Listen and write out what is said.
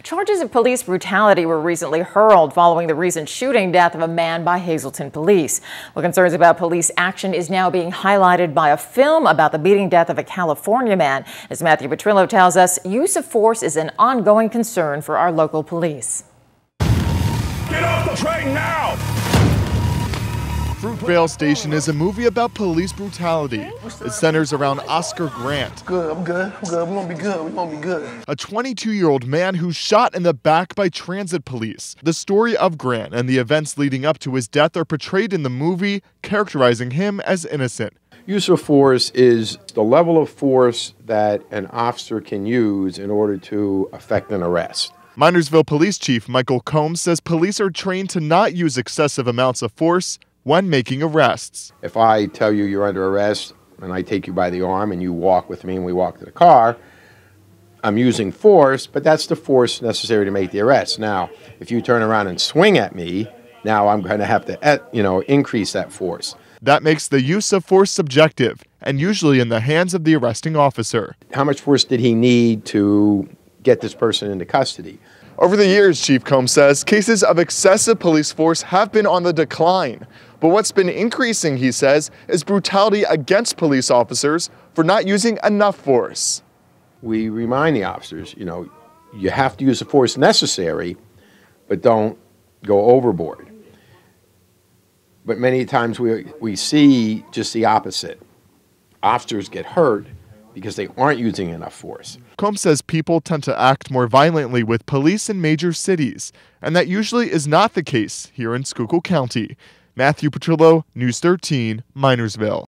Charges of police brutality were recently hurled following the recent shooting death of a man by Hazleton police. Well, concerns about police action is now being highlighted by a film about the beating death of a California man. As Matthew Petrillo tells us, use of force is an ongoing concern for our local police. Get off the train now! Fruitvale Station is a movie about police brutality. It centers around Oscar Grant. Good, I'm good. We're gonna be good. We're gonna be good. A 22-year-old man who's shot in the back by transit police. The story of Grant and the events leading up to his death are portrayed in the movie, characterizing him as innocent. Use of force is the level of force that an officer can use in order to effect an arrest. Minersville Police Chief Michael Combs says police are trained to not use excessive amounts of force when making arrests. If I tell you you're under arrest and I take you by the arm and you walk with me and we walk to the car, I'm using force, but that's the force necessary to make the arrest. Now, if you turn around and swing at me, now I'm going to have to, increase that force. That makes the use of force subjective and usually in the hands of the arresting officer. How much force did he need to get this person into custody? Over the years, Chief Combs says, cases of excessive police force have been on the decline. But what's been increasing, he says, is brutality against police officers for not using enough force. We remind the officers, you have to use the force necessary, but don't go overboard. But many times we see just the opposite. Officers get hurt because they aren't using enough force. Combs says people tend to act more violently with police in major cities, and that usually is not the case here in Schuylkill County. Matthew Petrillo, News 13, Minersville.